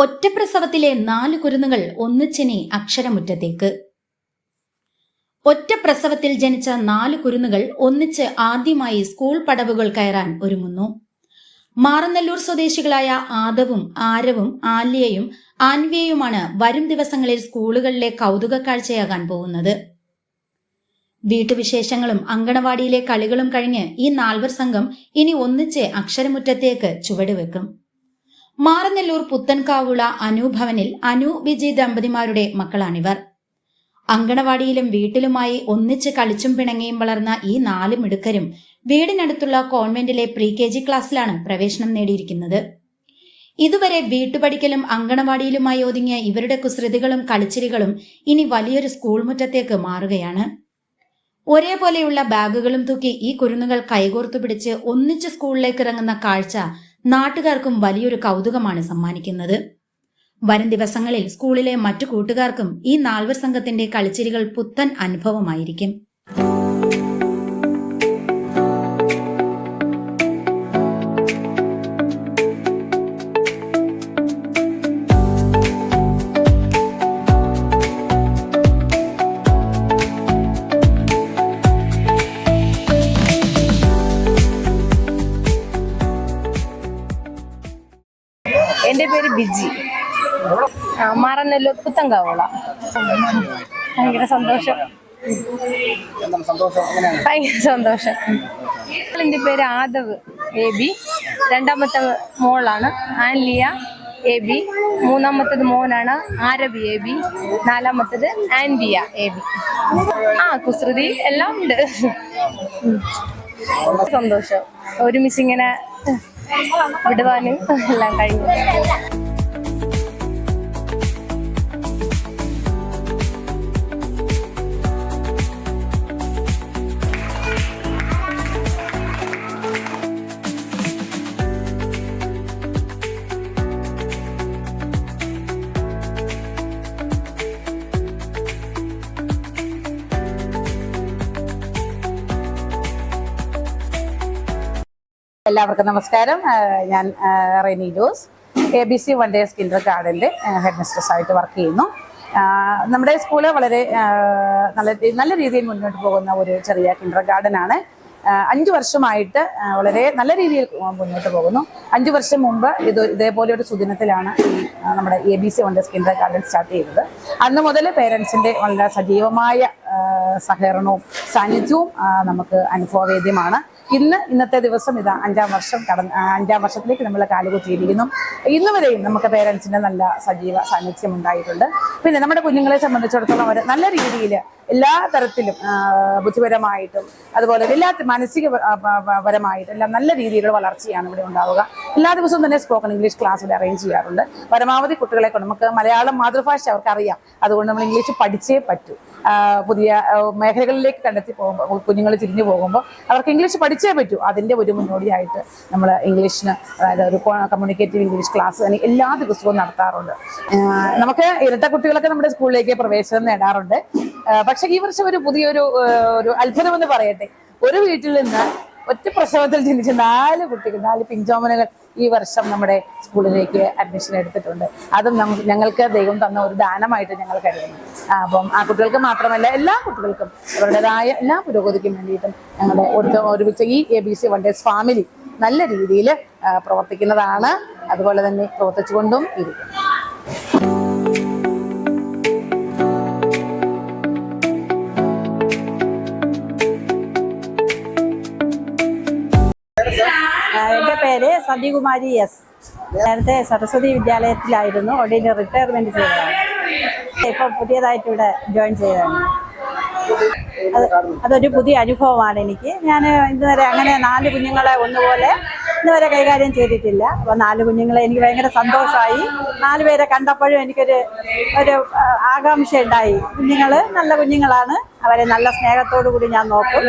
ഒറ്റപ്രസവത്തിലെ 4 കുരുന്നുകൾ ഒന്നിച്ചിനി അക്ഷരമുറ്റത്തേക്ക്. ഒറ്റപ്രസവത്തിൽ ജനിച്ച 4 കുരുന്നുകൾ ഒന്നിച്ച് ആദ്യമായി സ്കൂൾ പടവുകൾ കയറാൻ ഒരുങ്ങുന്നു. മാറനല്ലൂർ സ്വദേശികളായ ആദവും ആരവും ആല്യയും ആൻവിയയുമാണ് വരും ദിവസങ്ങളിൽ സ്കൂളുകളിലെ കൗതുക കാഴ്ചയാകാൻ പോകുന്നത്. വീട്ടുവിശേഷങ്ങളും അങ്കണവാടിയിലെ കളികളും കഴിഞ്ഞ് ഈ 4 സംഘം ഇനി ഒന്നിച്ച് അക്ഷരമുറ്റത്തേക്ക് ചുവടുവെക്കും. മാറനല്ലൂർ പുത്തൻകാവുള അനുഭവനിൽ അനു വിജയ് ദമ്പതിമാരുടെ മക്കളാണിവർ. അങ്കണവാടിയിലും വീട്ടിലുമായി ഒന്നിച്ച് കളിച്ചും പിണങ്ങിയും വളർന്ന ഈ 4 മിടുക്കരും വീടിനടുത്തുള്ള കോൺവെന്റിലെ പ്രീ-KG ക്ലാസ്സിലാണ് പ്രവേശനം നേടിയിരിക്കുന്നത്. ഇതുവരെ വീട്ടുപടിക്കലും അങ്കണവാടിയിലുമായി ഒതുങ്ങിയ ഇവരുടെ കുസൃതികളും കളിച്ചിരികളും ഇനി വലിയൊരു സ്കൂൾ മുറ്റത്തേക്ക് മാറുകയാണ്. ഒരേപോലെയുള്ള ബാഗുകളും തൂക്കി ഈ കുരുന്നുകൾ കൈകോർത്തു പിടിച്ച് ഒന്നിച്ച് സ്കൂളിലേക്ക് ഇറങ്ങുന്ന കാഴ്ച നാട്ടുകാർക്കും വലിയൊരു കൗതുകമാണ് സമ്മാനിക്കുന്നത്. വരും ദിവസങ്ങളിൽ സ്കൂളിലെ മറ്റു കൂട്ടുകാർക്കും ഈ 4 സംഘത്തിന്റെ കളിച്ചിരികൾ പുത്തൻ അനുഭവമായിരിക്കും. എൻ്റെ പേര് ബിജി, മാറനല്ലൂർ പുത്തൻകാവുള. ഭയങ്കര സന്തോഷം, ഭയങ്കര സന്തോഷം. എൻ്റെ പേര് ആദവ് AB, രണ്ടാമത്തെ മോളാണ് ആൻലിയ AB, മൂന്നാമത്തത് മോനാണ് ആരബി AB, നാലാമത്തത് ആൻവിയ AB. കുസൃതി എല്ലാം ഉണ്ട്. സന്തോഷം, ഒരുമിച്ച് ഇങ്ങനെ വിടുവാനും എല്ലാം കഴിഞ്ഞു. എല്ലാവർക്കും നമസ്കാരം. ഞാൻ റെനി ജോസ്, ABC വണ്ടേഴ്സ് കിൻഡർ ഗാർഡൻ്റെ ഹെഡ് മിസ്ട്രസ് ആയിട്ട് വർക്ക് ചെയ്യുന്നു. നമ്മുടെ സ്കൂള് വളരെ നല്ല രീതിയിൽ മുന്നോട്ട് പോകുന്ന ഒരു ചെറിയ കിൻഡർ ഗാർഡനാണ്. 5 വർഷമായിട്ട് വളരെ നല്ല രീതിയിൽ മുന്നോട്ട് പോകുന്നു. 5 വർഷം മുമ്പ് ഇതേപോലെ ഒരു സുദിനത്തിലാണ് നമ്മുടെ ABC wonders Kinder garden start ചെയ്തത്. അന്ന് മുതൽ പേരൻസിൻ്റെ വളരെ സജീവമായ സഹകരണവും സാന്നിധ്യവും നമുക്ക് അനുഭവവേദ്യമാണ്. ഇന്നത്തെ ദിവസം ഇതാ 5ാം വർഷത്തിലേക്ക് നമ്മൾ കാലുകുത്തിയിരിക്കുന്നു. ഇന്ന് വരെയും നമുക്ക് പേരൻസിൻ്റെ നല്ല സജീവ സാന്നിധ്യം ഉണ്ടായിട്ടുണ്ട്. പിന്നെ നമ്മുടെ കുഞ്ഞുങ്ങളെ സംബന്ധിച്ചിടത്തോളം അവർ നല്ല രീതിയിൽ എല്ലാ തരത്തിലും ബുദ്ധിപരമായിട്ടും അതുപോലെ മാനസികപരമായിട്ടും എല്ലാം നല്ല രീതിയിലുള്ള വളർച്ചയാണ് ഇവിടെ ഉണ്ടാവുക. എല്ലാ ദിവസവും തന്നെ സ്പോക്കൺ ഇംഗ്ലീഷ് ക്ലാസ് ഇവിടെ അറേഞ്ച് ചെയ്യാറുണ്ട്. പരമാവധി കുട്ടികളെ കൊണ്ട് നമുക്ക് മലയാളം മാതൃഭാഷ അവർക്കറിയാം, അതുകൊണ്ട് നമ്മൾ ഇംഗ്ലീഷ് പഠിച്ചേ പറ്റൂ. പുതിയ മേഖലകളിലേക്ക് കണ്ടെത്തി പോകുമ്പോൾ കുഞ്ഞുങ്ങൾ തിരിഞ്ഞു പോകുമ്പോൾ അവർക്ക് ഇംഗ്ലീഷ് പഠിച്ചേ പറ്റൂ. അതിൻ്റെ ഒരു മുന്നോടിയായിട്ട് നമ്മൾ ഇംഗ്ലീഷിന്, അതായത് ഒരു കമ്മ്യൂണിക്കേറ്റീവ് ഇംഗ്ലീഷ് ക്ലാസ് തന്നെ എല്ലാ ദിവസവും നടത്താറുണ്ട്. നമുക്ക് ഇരട്ട കുട്ടികളൊക്കെ നമ്മുടെ സ്കൂളിലേക്ക് പ്രവേശനം നേടാറുണ്ട്. പക്ഷെ ഈ വർഷം ഒരു പുതിയൊരു അത്ഭുതമെന്ന് പറയട്ടെ. ഒരു വീട്ടിൽ നിന്ന് ഒറ്റ പ്രസവത്തിൽ ജനിച്ച 4 കുട്ടികൾ, 4 പിഞ്ചോമനകൾ ഈ വർഷം നമ്മുടെ സ്കൂളിലേക്ക് അഡ്മിഷൻ എടുത്തിട്ടുണ്ട്. അതും ഞങ്ങൾക്ക് ദൈവം തന്ന ഒരു ദാനമായിട്ട് ഞങ്ങൾ കരുതുന്നു. അപ്പം ആ കുട്ടികൾക്ക് മാത്രമല്ല എല്ലാ കുട്ടികൾക്കും അവരുടേതായ എല്ലാ പുരോഗതിക്കും വേണ്ടിയിട്ടും ഞങ്ങളുടെ ഒരുമിച്ച് ഈ ABC വണ്ടേഴ്സ് ഫാമിലി നല്ല രീതിയിൽ പ്രവർത്തിക്കുന്നതാണ്. അതുപോലെ തന്നെ പ്രവർത്തിച്ചുകൊണ്ടും ഇരിക്കും. എൻ്റെ പേര് സതികുമാരി S. നേരത്തെ സരസ്വതി വിദ്യാലയത്തിലായിരുന്നു, ഒടിയിൽ റിട്ടയർമെൻറ്റ് ചെയ്തതാണ്. ഇപ്പം പുതിയതായിട്ട് ഇവിടെ ജോയിൻ ചെയ്തതാണ്. അതൊരു പുതിയ അനുഭവമാണ് എനിക്ക്. ഞാൻ ഇതുവരെ അങ്ങനെ 4 കുഞ്ഞുങ്ങളെ ഒന്നുപോലെ ഇന്നുവരെ കൈകാര്യം ചെയ്തിട്ടില്ല. അപ്പോൾ 4 കുഞ്ഞുങ്ങളെ എനിക്ക് ഭയങ്കര സന്തോഷമായി. 4 പേരെ കണ്ടപ്പോഴും എനിക്കൊരു ആകാംക്ഷ ഉണ്ടായി. കുഞ്ഞുങ്ങൾ നല്ല കുഞ്ഞുങ്ങളാണ്, അവരെ നല്ല സ്നേഹത്തോടു കൂടി ഞാൻ നോക്കും.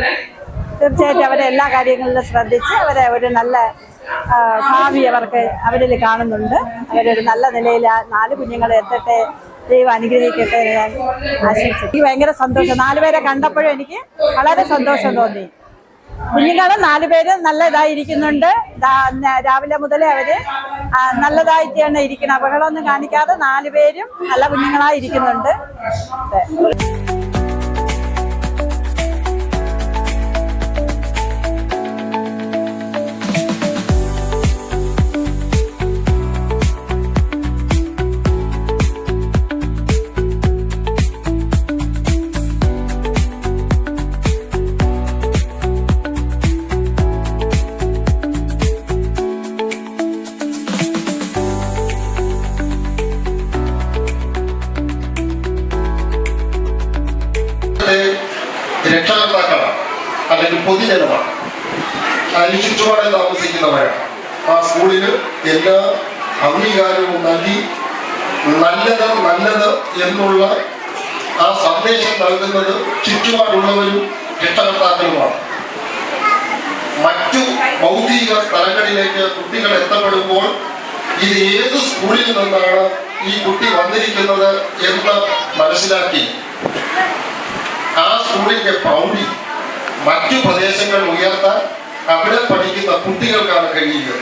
തീർച്ചയായിട്ടും അവരെ എല്ലാ കാര്യങ്ങളിലും ശ്രദ്ധിച്ച് അവരെ ഒരു നല്ല ഭാവി അവരിൽ കാണുന്നുണ്ട്. അവരൊരു നല്ല നിലയിൽ 4 കുഞ്ഞുങ്ങളെ എത്തട്ടെ, ദൈവം അനുഗ്രഹിക്കട്ടെ ഞാൻ ആശംസിക്കുന്നു. എനിക്ക് ഭയങ്കര സന്തോഷം. 4 പേരെ കണ്ടപ്പോഴും എനിക്ക് വളരെ സന്തോഷം തോന്നി. കുഞ്ഞുങ്ങൾ 4 പേര് നല്ല ഇതായിരിക്കുന്നുണ്ട്. രാവിലെ മുതലേ അവര് നല്ലതായിട്ട് തന്നെ ഇരിക്കണം. അപകടമൊന്നും കാണിക്കാതെ 4 പേരും നല്ല കുഞ്ഞുങ്ങളായി ഇരിക്കുന്നുണ്ട്. രക്ഷകർത്താക്കളാണ് അല്ലെങ്കിൽ പൊതുജനമാണ്, അതിന് ചുറ്റുപാടിൽ താമസിക്കുന്നവരാണ്. ആ സ്കൂളിന് എല്ലാ അംഗീകാരവും നൽകി നല്ലത് എന്നുള്ള ആ സന്ദേശം നൽകുന്നത് ചുറ്റുപാടുള്ളവരും രക്ഷകർത്താക്കളുമാണ്. മറ്റു ഭൗതിക സ്ഥലങ്ങളിലേക്ക് കുട്ടികൾ എത്തപ്പെടുമ്പോൾ ഇത് ഏത് സ്കൂളിൽ നിന്നാണ് ഈ കുട്ടി വന്നിരിക്കുന്നത് എന്ന് മനസ്സിലാക്കി ആ സ്കൂളിന്റെ പ്രൗഢി മറ്റു പ്രദേശങ്ങൾ ഉയർത്താൻ അവിടെ പഠിക്കുന്ന കുട്ടികൾക്കാണ് കഴിയുക.